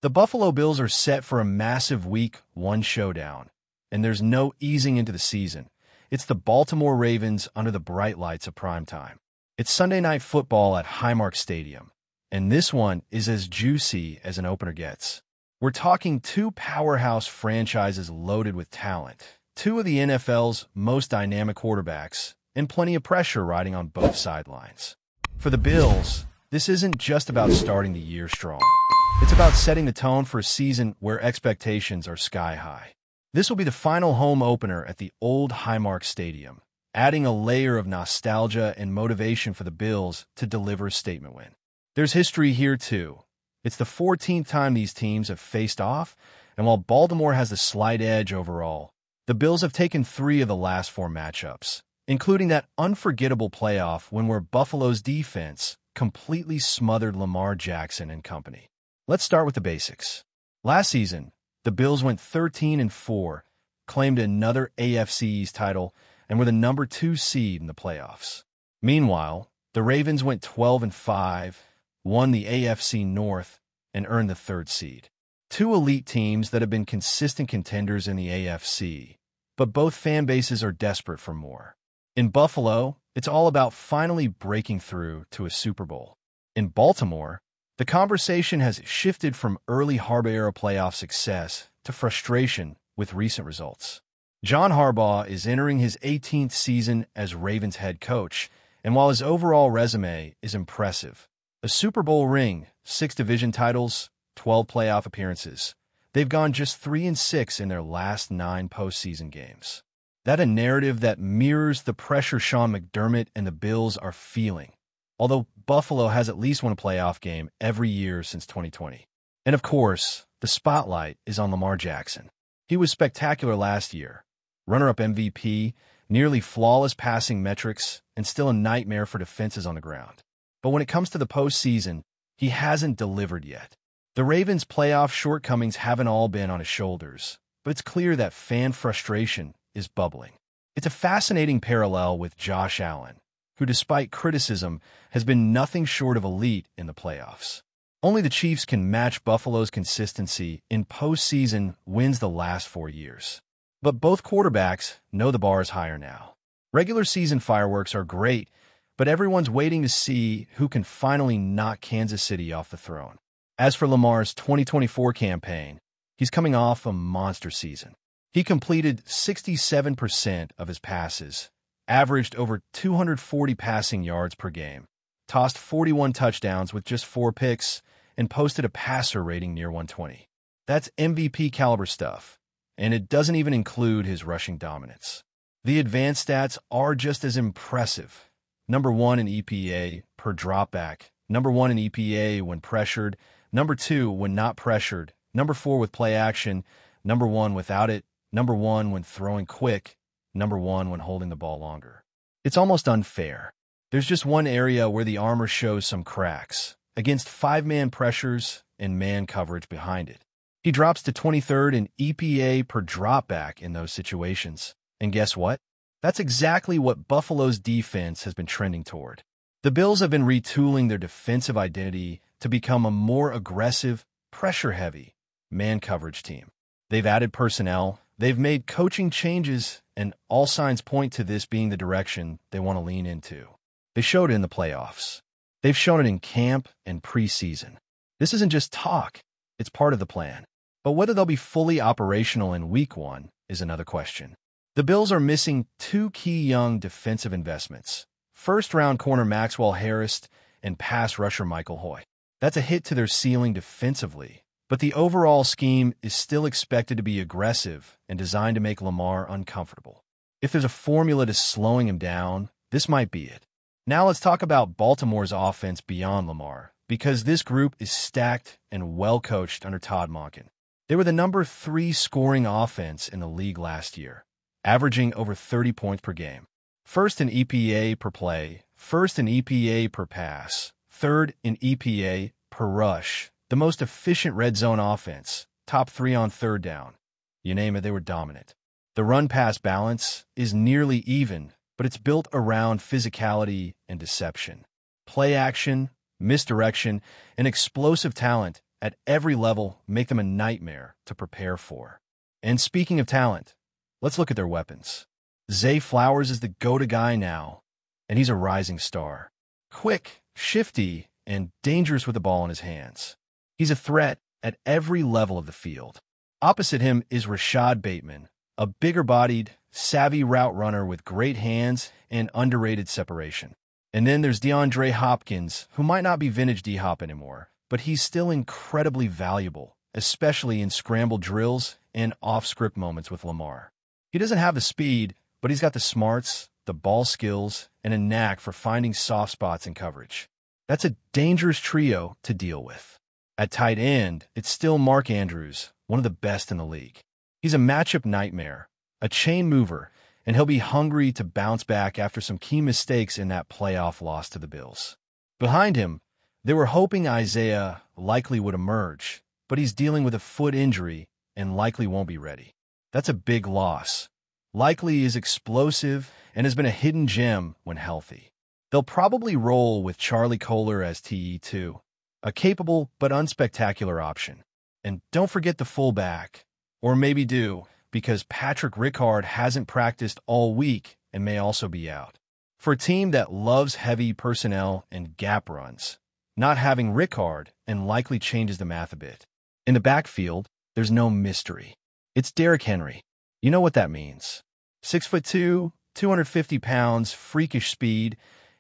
The Buffalo Bills are set for a massive Week 1 showdown, and there's no easing into the season. It's the Baltimore Ravens under the bright lights of primetime. It's Sunday Night Football at Highmark Stadium, and this one is as juicy as an opener gets. We're talking two powerhouse franchises loaded with talent, two of the NFL's most dynamic quarterbacks, and plenty of pressure riding on both sidelines. For the Bills, this isn't just about starting the year strong. It's about setting the tone for a season where expectations are sky high. This will be the final home opener at the old Highmark Stadium, adding a layer of nostalgia and motivation for the Bills to deliver a statement win. There's history here, too. It's the 14th time these teams have faced off, and while Baltimore has the slight edge overall, the Bills have taken 3 of the last 4 matchups, including that unforgettable playoff win where Buffalo's defense completely smothered Lamar Jackson and company. Let's start with the basics. Last season, the Bills went 13-4, claimed another AFC East title, and were the number 2 seed in the playoffs. Meanwhile, the Ravens went 12-5, won the AFC North, and earned the 3rd seed. 2 elite teams that have been consistent contenders in the AFC, but both fan bases are desperate for more. In Buffalo, it's all about finally breaking through to a Super Bowl. In Baltimore, the conversation has shifted from early Harbaugh-era playoff success to frustration with recent results. John Harbaugh is entering his 18th season as Ravens head coach, and while his overall resume is impressive, a Super Bowl ring, 6 division titles, 12 playoff appearances, they've gone just 3-6 in their last 9 postseason games. That's a narrative that mirrors the pressure Sean McDermott and the Bills are feeling, although Buffalo has at least won a playoff game every year since 2020. And of course, the spotlight is on Lamar Jackson. He was spectacular last year, runner-up MVP, nearly flawless passing metrics, and still a nightmare for defenses on the ground. But when it comes to the postseason, he hasn't delivered yet. The Ravens' playoff shortcomings haven't all been on his shoulders, but it's clear that fan frustration is bubbling. It's a fascinating parallel with Josh Allen, who despite criticism has been nothing short of elite in the playoffs. Only the Chiefs can match Buffalo's consistency in postseason wins the last 4 years. But both quarterbacks know the bar is higher now. Regular season fireworks are great, but everyone's waiting to see who can finally knock Kansas City off the throne. As for Lamar's 2024 campaign, he's coming off a monster season. He completed 67% of his passes, averaged over 240 passing yards per game, tossed 41 touchdowns with just 4 picks, and posted a passer rating near 120. That's MVP-caliber stuff, and it doesn't even include his rushing dominance. The advanced stats are just as impressive. Number 1 in EPA per dropback, number 1 in EPA when pressured, number 2 when not pressured, number 4 with play action, number 1 without it, number 1 when throwing quick, number 1 when holding the ball longer. It's almost unfair. There's just one area where the armor shows some cracks, against 5-man pressures and man coverage behind it. He drops to 23rd in EPA per dropback in those situations. And guess what? That's exactly what Buffalo's defense has been trending toward. The Bills have been retooling their defensive identity to become a more aggressive, pressure-heavy, man coverage team. They've added personnel, they've made coaching changes, and all signs point to this being the direction they want to lean into. They showed it in the playoffs. They've shown it in camp and preseason. This isn't just talk, it's part of the plan. But whether they'll be fully operational in Week 1 is another question. The Bills are missing 2 key young defensive investments, first-round corner Maxwell Harris and pass rusher Michael Hoy. That's a hit to their ceiling defensively, but the overall scheme is still expected to be aggressive and designed to make Lamar uncomfortable. If there's a formula to slowing him down, this might be it. Now let's talk about Baltimore's offense beyond Lamar, because this group is stacked and well-coached under Todd Monken. They were the number 3 scoring offense in the league last year, averaging over 30 points per game. First in EPA per play, first in EPA per pass, third in EPA per rush, the most efficient red zone offense, top 3 on third down. You name it, they were dominant. The run-pass balance is nearly even, but it's built around physicality and deception. Play action, misdirection, and explosive talent at every level make them a nightmare to prepare for. And speaking of talent, let's look at their weapons. Zay Flowers is the go-to guy now, and he's a rising star. Quick, shifty, and dangerous with the ball in his hands. He's a threat at every level of the field. Opposite him is Rashad Bateman, a bigger-bodied, savvy route runner with great hands and underrated separation. And then there's DeAndre Hopkins, who might not be vintage D-Hop anymore, but he's still incredibly valuable, especially in scramble drills and off-script moments with Lamar. He doesn't have the speed, but he's got the smarts, the ball skills, and a knack for finding soft spots in coverage. That's a dangerous trio to deal with. At tight end, it's still Mark Andrews, one of the best in the league. He's a matchup nightmare, a chain mover, and he'll be hungry to bounce back after some key mistakes in that playoff loss to the Bills. Behind him, they were hoping Isaiah likely would emerge, but he's dealing with a foot injury and likely won't be ready. That's a big loss. Likely is explosive and has been a hidden gem when healthy. They'll probably roll with Charlie Kolar as TE2, a capable but unspectacular option. And don't forget the fullback, or maybe do, because Patrick Ricard hasn't practiced all week and may also be out. For a team that loves heavy personnel and gap runs, not having Ricard and likely changes the math a bit. In the backfield, there's no mystery. It's Derrick Henry. You know what that means. 6'2", 250 pounds, freakish speed,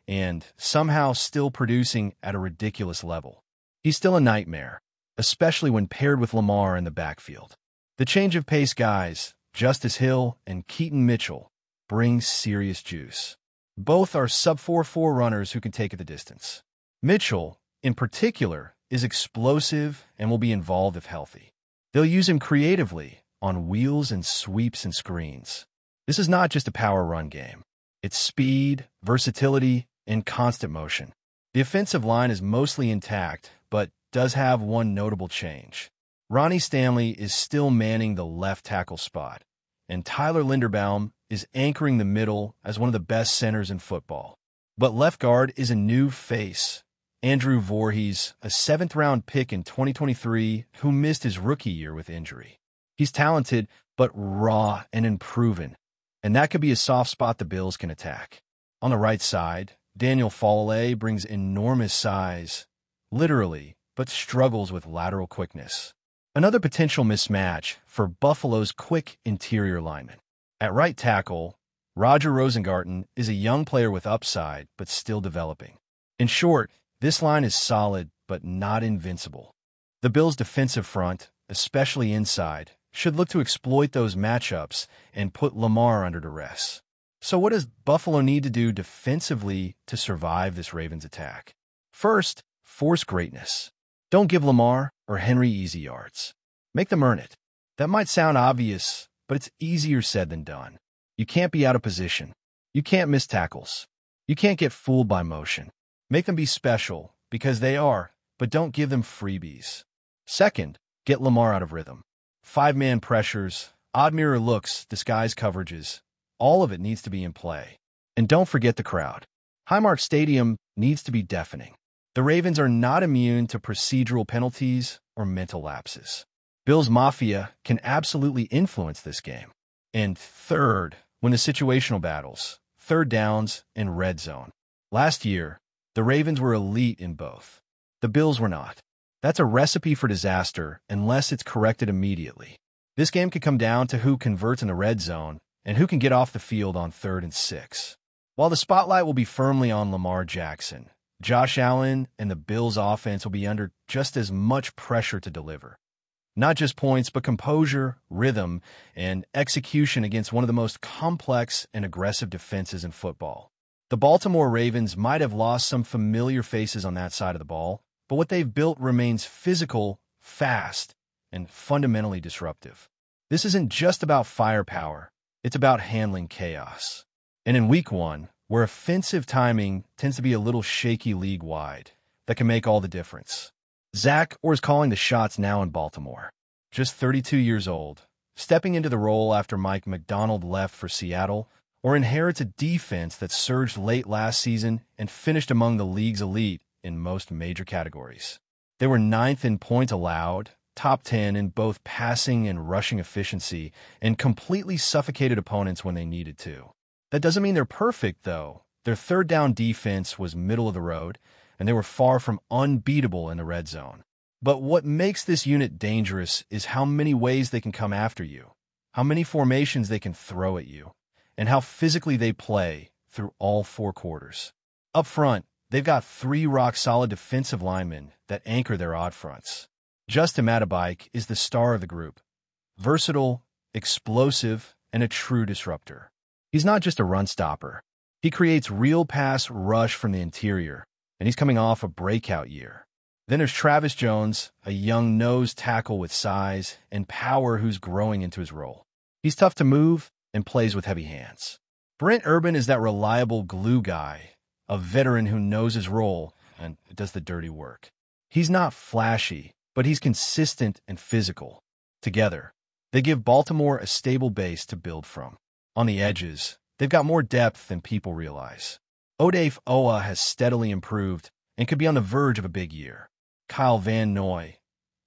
and somehow still producing at a ridiculous level. He's still a nightmare, especially when paired with Lamar in the backfield. The change of pace guys, Justice Hill and Keaton Mitchell, bring serious juice. Both are sub-4.4 runners who can take it the distance. Mitchell, in particular, is explosive and will be involved if healthy. They'll use him creatively on wheels and sweeps and screens. This is not just a power run game. It's speed, versatility, and constant motion. The offensive line is mostly intact, but does have one notable change. Ronnie Stanley is still manning the left tackle spot, and Tyler Linderbaum is anchoring the middle as one of the best centers in football. But left guard is a new face. Andrew Voorhees, a 7th-round pick in 2023 who missed his rookie year with injury. He's talented, but raw and unproven, and that could be a soft spot the Bills can attack. On the right side, Daniel Falele brings enormous size, literally, but struggles with lateral quickness. Another potential mismatch for Buffalo's quick interior lineman. At right tackle, Roger Rosengarten is a young player with upside, but still developing. In short, this line is solid, but not invincible. The Bills' defensive front, especially inside, should look to exploit those matchups and put Lamar under duress. So what does Buffalo need to do defensively to survive this Ravens attack? First, force greatness. Don't give Lamar or Henry easy yards. Make them earn it. That might sound obvious, but it's easier said than done. You can't be out of position. You can't miss tackles. You can't get fooled by motion. Make them be special, because they are, but don't give them freebies. Second, get Lamar out of rhythm. 5-man pressures, odd mirror looks, disguise coverages, all of it needs to be in play. And don't forget the crowd. Highmark Stadium needs to be deafening. The Ravens are not immune to procedural penalties or mental lapses. Bills Mafia can absolutely influence this game. And third, win the situational battles, third downs, and red zone. Last year, the Ravens were elite in both. The Bills were not. That's a recipe for disaster unless it's corrected immediately. This game could come down to who converts in the red zone and who can get off the field on 3rd and 6. While the spotlight will be firmly on Lamar Jackson, Josh Allen and the Bills' offense will be under just as much pressure to deliver. Not just points, but composure, rhythm, and execution against one of the most complex and aggressive defenses in football. The Baltimore Ravens might have lost some familiar faces on that side of the ball, but what they've built remains physical, fast, and fundamentally disruptive. This isn't just about firepower, it's about handling chaos. And in Week 1, where offensive timing tends to be a little shaky league-wide, that can make all the difference. Zach Orr is calling the shots now in Baltimore. Just 32 years old, stepping into the role after Mike McDonald left for Seattle, or inherits a defense that surged late last season and finished among the league's elite in most major categories. They were ninth in points allowed, top 10 in both passing and rushing efficiency, and completely suffocated opponents when they needed to. That doesn't mean they're perfect, though. Their third down defense was middle of the road, and they were far from unbeatable in the red zone. But what makes this unit dangerous is how many ways they can come after you, how many formations they can throw at you, and how physically they play through all four quarters. Up front, they've got three rock-solid defensive linemen that anchor their odd fronts. Justin Matabike is the star of the group. Versatile, explosive, and a true disruptor. He's not just a run stopper. He creates real pass rush from the interior, and he's coming off a breakout year. Then there's Travis Jones, a young nose tackle with size and power who's growing into his role. He's tough to move and plays with heavy hands. Brent Urban is that reliable glue guy, a veteran who knows his role and does the dirty work. He's not flashy, but he's consistent and physical. Together, they give Baltimore a stable base to build from. On the edges, they've got more depth than people realize. Odafe Owa has steadily improved and could be on the verge of a big year. Kyle Van Noy,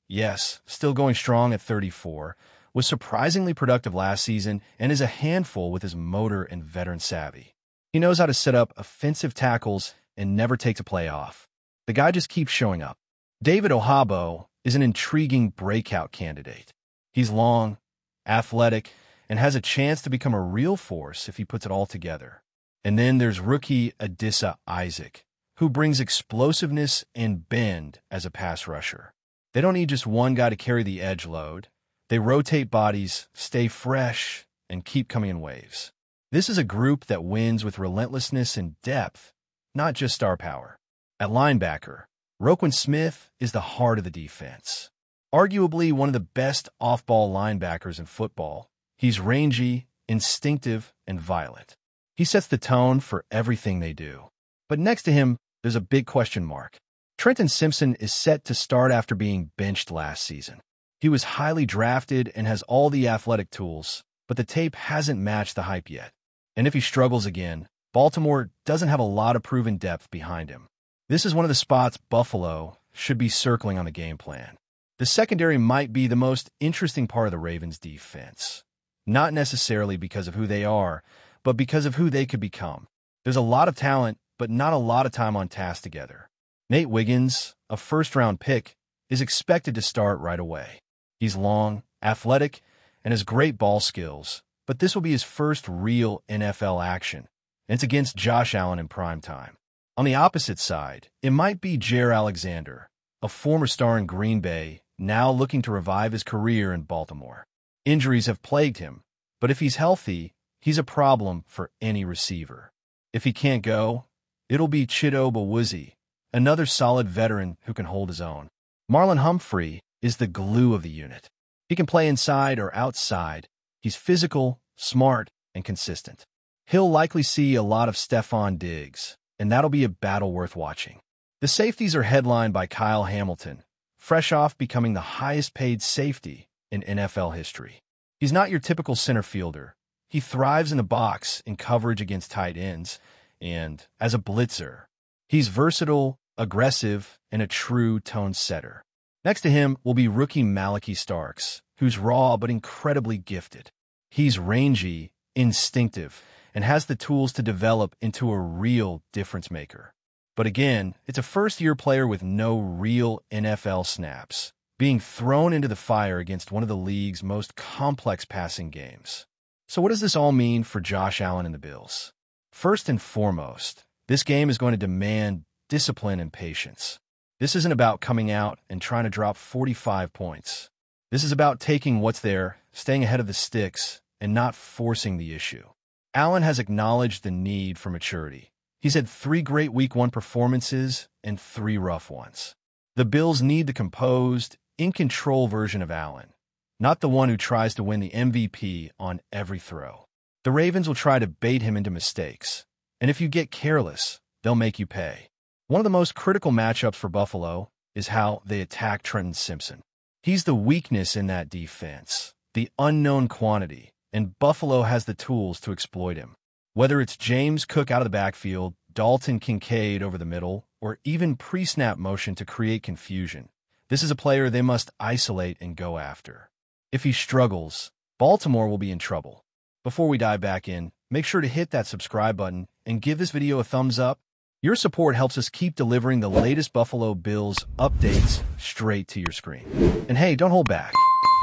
yes, still going strong at 34, was surprisingly productive last season and is a handful with his motor and veteran savvy. He knows how to set up offensive tackles and never takes a play off. The guy just keeps showing up. David Ohabo is an intriguing breakout candidate. He's long, athletic, and has a chance to become a real force if he puts it all together. And then there's rookie Adissa Isaac, who brings explosiveness and bend as a pass rusher. They don't need just one guy to carry the edge load. They rotate bodies, stay fresh, and keep coming in waves. This is a group that wins with relentlessness and depth, not just star power. At linebacker, Roquan Smith is the heart of the defense. Arguably one of the best off-ball linebackers in football, he's rangy, instinctive, and violent. He sets the tone for everything they do. But next to him, there's a big question mark. Trenton Simpson is set to start after being benched last season. He was highly drafted and has all the athletic tools, but the tape hasn't matched the hype yet. And if he struggles again, Baltimore doesn't have a lot of proven depth behind him. This is one of the spots Buffalo should be circling on the game plan. The secondary might be the most interesting part of the Ravens' defense. Not necessarily because of who they are, but because of who they could become. There's a lot of talent, but not a lot of time on task together. Nate Wiggins, a first-round pick, is expected to start right away. He's long, athletic, and has great ball skills, but this will be his first real NFL action, and it's against Josh Allen in prime time. On the opposite side, it might be Jaire Alexander, a former star in Green Bay, now looking to revive his career in Baltimore. Injuries have plagued him, but if he's healthy, he's a problem for any receiver. If he can't go, it'll be Chido Awuzie, another solid veteran who can hold his own. Marlon Humphrey is the glue of the unit. He can play inside or outside. He's physical, smart, and consistent. He'll likely see a lot of Stephon Diggs, and that'll be a battle worth watching. The safeties are headlined by Kyle Hamilton, fresh off becoming the highest-paid safety in NFL history. He's not your typical center fielder. He thrives in the box in coverage against tight ends, and as a blitzer, he's versatile, aggressive, and a true tone setter. Next to him will be rookie Malachi Starks, who's raw but incredibly gifted. He's rangy, instinctive, and has the tools to develop into a real difference maker. But again, it's a first-year player with no real NFL snaps, being thrown into the fire against one of the league's most complex passing games. So what does this all mean for Josh Allen and the Bills? First and foremost, this game is going to demand discipline and patience. This isn't about coming out and trying to drop 45 points. This is about taking what's there, staying ahead of the sticks, and not forcing the issue. Allen has acknowledged the need for maturity. He's had 3 great Week 1 performances and 3 rough ones. The Bills need the composed, in-control version of Allen, not the one who tries to win the MVP on every throw. The Ravens will try to bait him into mistakes, and if you get careless, they'll make you pay. One of the most critical matchups for Buffalo is how they attack Trenton Simpson. He's the weakness in that defense, the unknown quantity, and Buffalo has the tools to exploit him. Whether it's James Cook out of the backfield, Dalton Kincaid over the middle, or even pre-snap motion to create confusion, This is a player they must isolate and go after. If he struggles, Baltimore will be in trouble. Before we dive back in, make sure to hit that subscribe button and give this video a thumbs up. Your support helps us keep delivering the latest Buffalo Bills updates straight to your screen. And hey, don't hold back.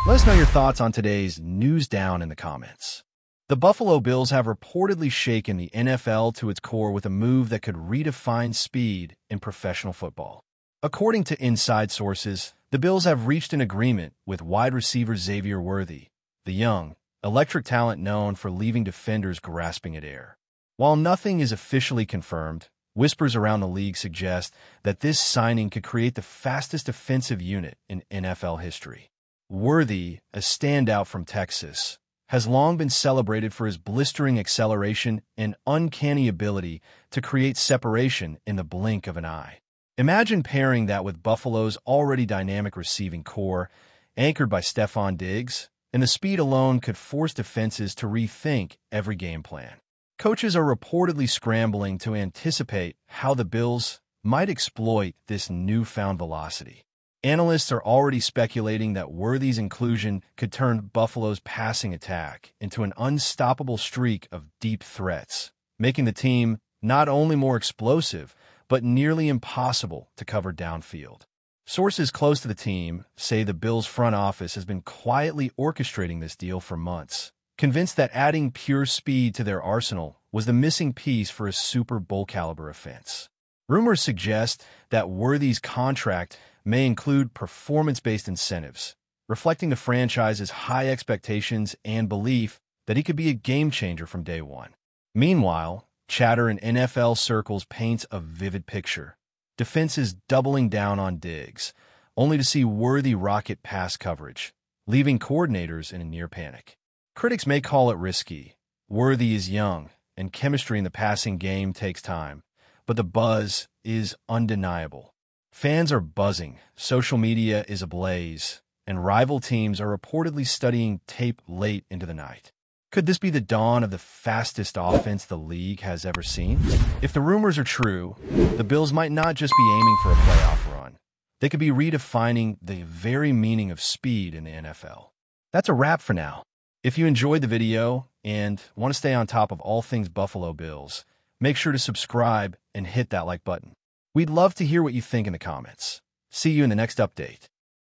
Let us know your thoughts on today's news down in the comments. The Buffalo Bills have reportedly shaken the NFL to its core with a move that could redefine speed in professional football. According to inside sources, the Bills have reached an agreement with wide receiver XAVIER, the young, electric talent known for leaving defenders grasping at air. While nothing is officially confirmed, whispers around the league suggest that this signing could create the fastest offensive unit in NFL history. Worthy, a standout from Texas, has long been celebrated for his blistering acceleration and uncanny ability to create separation in the blink of an eye. Imagine pairing that with Buffalo's already dynamic receiving core, anchored by Stefon Diggs, and the speed alone could force defenses to rethink every game plan. Coaches are reportedly scrambling to anticipate how the Bills might exploit this newfound velocity. Analysts are already speculating that Worthy's inclusion could turn Buffalo's passing attack into an unstoppable streak of deep threats, making the team not only more explosive, but nearly impossible to cover downfield. Sources close to the team say the Bills' front office has been quietly orchestrating this deal for months, convinced that adding pure speed to their arsenal was the missing piece for a Super Bowl-caliber offense. Rumors suggest that Worthy's contract may include performance-based incentives, reflecting the franchise's high expectations and belief that he could be a game-changer from day one. Meanwhile, chatter in NFL circles paints a vivid picture. Defenses doubling down on Diggs, only to see Worthy rocket pass coverage, leaving coordinators in a near panic. Critics may call it risky. Worthy is young, and chemistry in the passing game takes time, but the buzz is undeniable. Fans are buzzing, social media is ablaze, and rival teams are reportedly studying tape late into the night. Could this be the dawn of the fastest offense the league has ever seen? If the rumors are true, the Bills might not just be aiming for a playoff run. They could be redefining the very meaning of speed in the NFL. That's a wrap for now. If you enjoyed the video and want to stay on top of all things Buffalo Bills, make sure to subscribe and hit that like button. We'd love to hear what you think in the comments. See you in the next update.